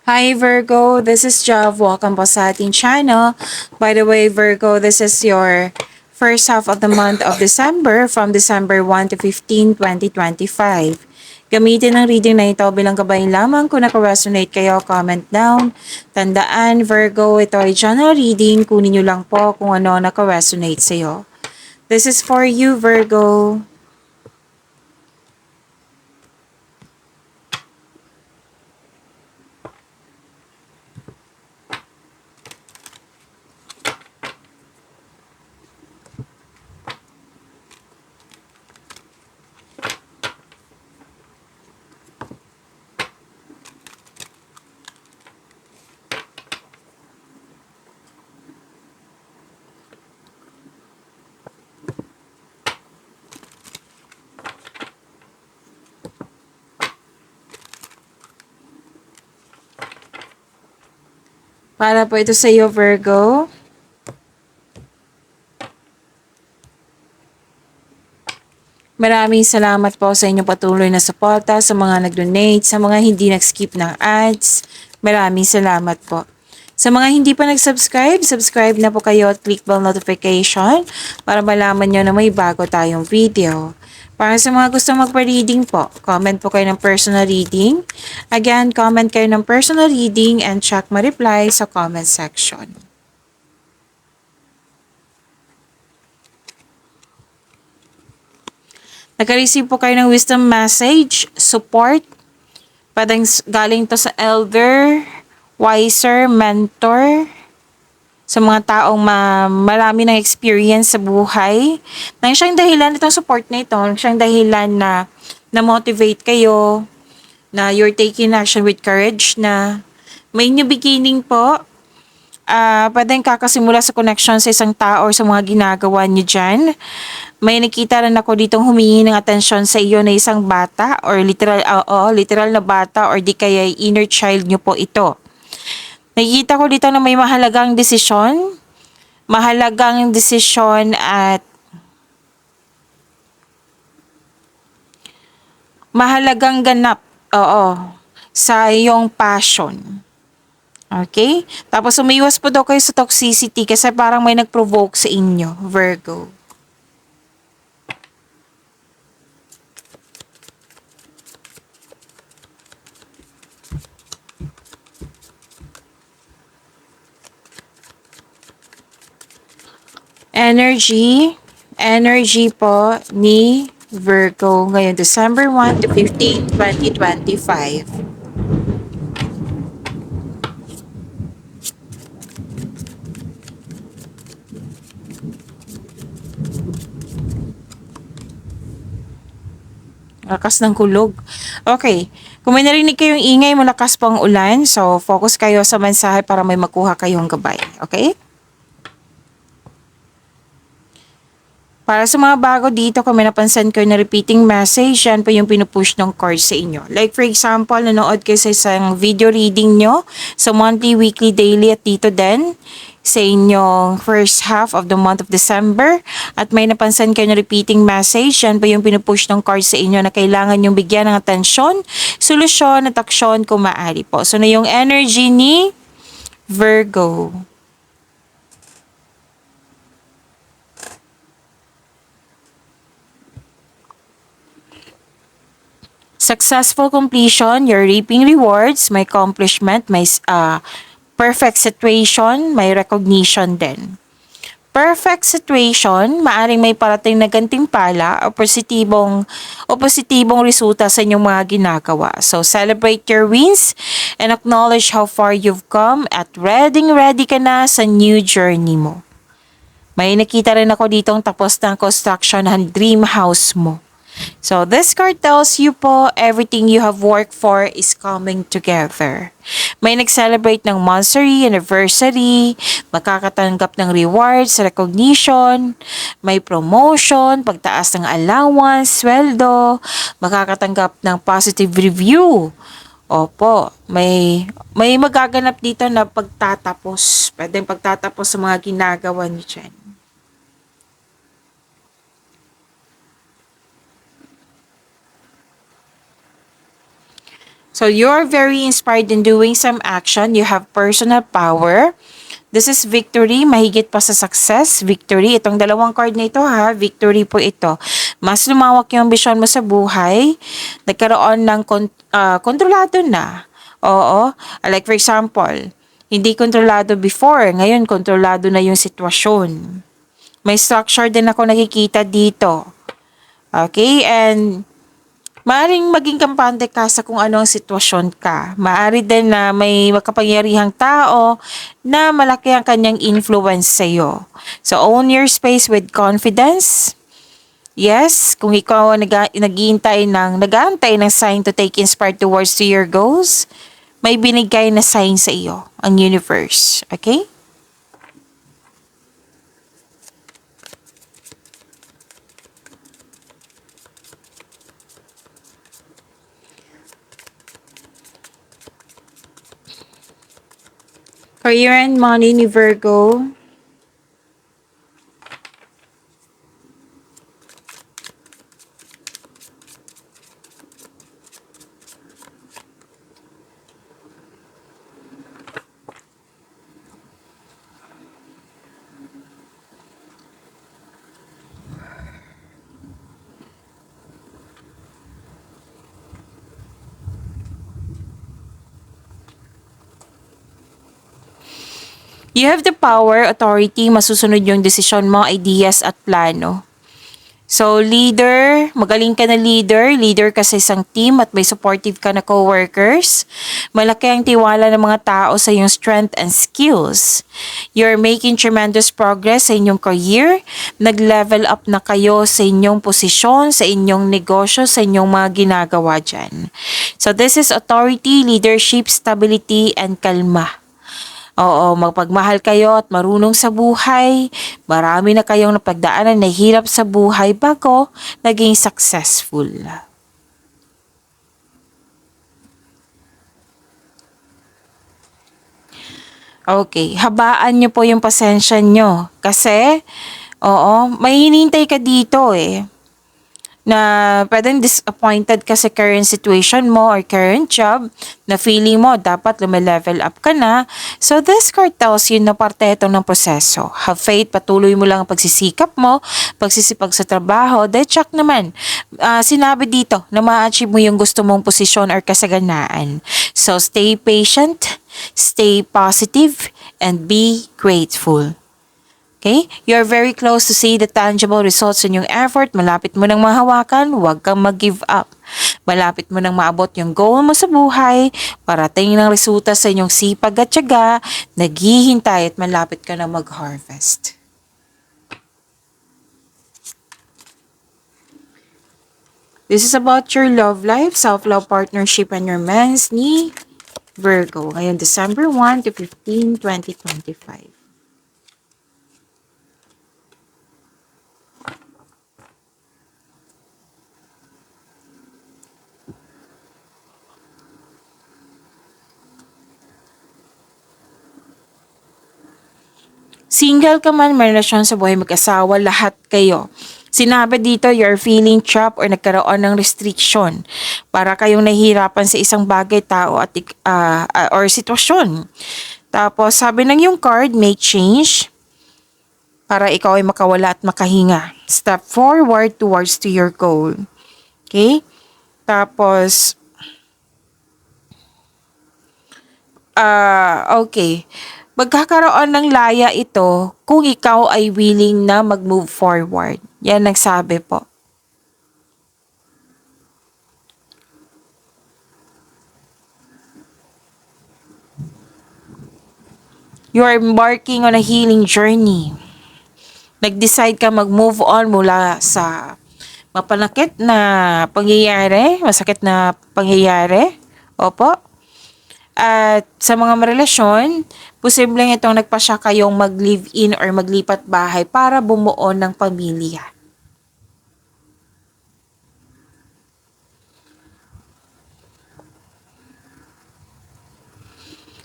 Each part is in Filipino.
Hi Virgo, this is Jav. Welcome po sa ating channel. By the way, Virgo, this is your first half of the month of December from December 1 to 15, 2025. Gamitin ang reading na ito bilang gabay lamang. Kung naka-resonate kayo, comment down. Tandaan, Virgo, ito ay general reading. Kunin nyo lang po kung ano naka-resonate sa'yo. This is for you, Virgo. Para po ito sa iyo, Virgo. Maraming salamat po sa inyong patuloy na suporta, sa mga nag-donate, sa mga hindi nag-skip ng ads. Maraming salamat po. Sa mga hindi pa nag-subscribe, subscribe na po kayo at click bell notification para malaman nyo na may bago tayong video. Para sa mga gusto magpa-reading po, comment po kayo ng personal reading. Again, comment kayo ng personal reading and check my reply sa comment section. Naka-receive po kayo ng wisdom message, support. Pwedeng galing to sa elder, wiser, mentor, sa mga taong marami ng experience sa buhay. Nang siyang dahilan, itong support na ito, siyang dahilan na na-motivate kayo, na you're taking action with courage, na may new beginning po. Pwedeng kakasimula sa connection sa isang tao or sa mga ginagawa niyo dyan. May nakita rin ako ditong humingi ng atensyon sa iyo na isang bata or literal na bata or di kaya inner child niyo po ito. Nakikita ko dito na may mahalagang desisyon at mahalagang ganap, sa iyong passion. Okay? Tapos umiwas po daw kayo sa toxicity kasi parang may nag-provoke sa inyo, Virgo. Energy po ni Virgo ngayon December 1 to 15, 2025. Lakas ng kulog. Okay. Kung may narinig kayong ingay, malakas po ang ulan. So, focus kayo sa mensahe para may makuha kayong gabay. Okay? Para sa mga bago dito, kung may napansin kayo na repeating message, yan po yung pinupush ng card sa inyo. Like for example, nanood kayo sa isang video reading nyo sa monthly, weekly, daily at dito din sa inyong first half of the month of December at may napansin kayo na repeating message, yan po yung pinupush ng card sa inyo na kailangan yung bigyan ng atensyon, solusyon at aksyon kung maaari po. So na yung energy ni Virgo. Successful completion, you're reaping rewards, may accomplishment, may perfect situation, may recognition din. Perfect situation, maaring may parating na gantimpala o positibong resulta sa inyong mga ginagawa. So, celebrate your wins and acknowledge how far you've come at ready ka na sa new journey mo. May nakita rin ako ditong tapos ng construction ng dream house mo. So, this card tells you po, everything you have worked for is coming together. May nag-celebrate ng monthsary, anniversary, makakatanggap ng rewards, recognition, may promotion, pagtaas ng allowance, sweldo, makakatanggap ng positive review. Opo, may magaganap dito na pagtatapos. Pwedeng pagtatapos sa mga ginagawa niyo dyan. So, So you're very inspired in doing some action. You have personal power. This is victory, mahigit pa sa success, victory. Itong dalawang card na ito ha, victory po ito. Mas lumawak yung ambisyon mo sa buhay, nagkaroon ng kontrolado na. Oo, like for example, hindi kontrolado before, ngayon kontrolado na yung sitwasyon. May structure din ako nakikita dito. Okay, and maaring maging kampante ka sa kung ano ang sitwasyon ka. Maari din na may makapangyarihang tao na malaki ang kanyang influence sa iyo. So, own your space with confidence. Yes, kung ikaw nag-aantay ng sign to take inspired towards to your goals, may binigay na sign sa iyo, ang universe. Okay? Career and money ni Virgo. You have the power, authority, masusunod yung desisyon mo, ideas at plano. So, leader, magaling ka na leader ka sa isang team at may supportive ka na co-workers. Malaki ang tiwala ng mga tao sa iyong strength and skills. You're making tremendous progress sa inyong career. Nag-level up na kayo sa inyong posisyon, sa inyong negosyo, sa inyong mga ginagawa dyan. So, this is authority, leadership, stability, and kalma. Oo, magpagmahal kayo at marunong sa buhay. Marami na kayong napagdaanan na hirap sa buhay bago naging successful. Okay, habaan nyo po yung pasensya nyo. Kasi, may hinintay ka dito eh. Na pwedeng disappointed ka sa current situation mo or current job na feeling mo dapat lume-level up ka na. So this card tells you na parte ito ng proseso. Have faith, patuloy mo lang ang pagsisikap mo, pagsisipag sa trabaho. Dahil check naman, sinabi dito na ma-achieve mo yung gusto mong posisyon or kasaganaan. So stay patient, stay positive, and be grateful. Okay? You're very close to see the tangible results in yung effort. Malapit mo nang mahawakan, huwag kang mag-give up. Malapit mo nang maabot yung goal mo sa buhay, parating ng resulta sa inyong sipag at tiyaga, naghihintay at malapit ka na mag-harvest. This is about your love life, self-love, partnership, and romance ni Virgo. Ngayon, December 1 to 15, 2025. Single ka man, may relasyon sa buhay, mag-asawa, lahat kayo. Sinabi dito, you're feeling trapped or nagkaroon ng restriction. Para kayong nahihirapan sa isang bagay, tao at or sitwasyon. Tapos, sabi ng yung card, make change para ikaw ay makawala at makahinga. Step forward towards to your goal. Okay? Tapos, okay. Magkakaroon ng laya ito kung ikaw ay willing na mag-move forward. Yan nagsabi po. You are embarking on a healing journey. Nag-decide ka mag-move on mula sa mapanakit na pangyayari, masakit na pangyayari. Opo. At sa mga relasyon, posibleng itong nagpasya kayong mag-live-in or maglipat bahay para bumuo ng pamilya.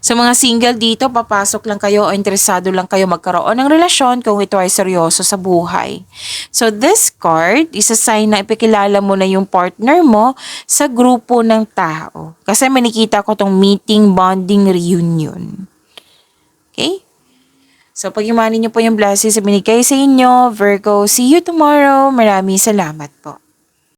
Sa mga single dito, papasok lang kayo o interesado lang kayo magkaroon ng relasyon kung ito ay seryoso sa buhay. So this card is a sign na ipakilala mo na yung partner mo sa grupo ng tao. Kasi manikita ko tong meeting, bonding, reunion. Okay? So pag-imanin niyo po yung blessings na binigay sa inyo, Virgo, see you tomorrow. Maraming salamat po.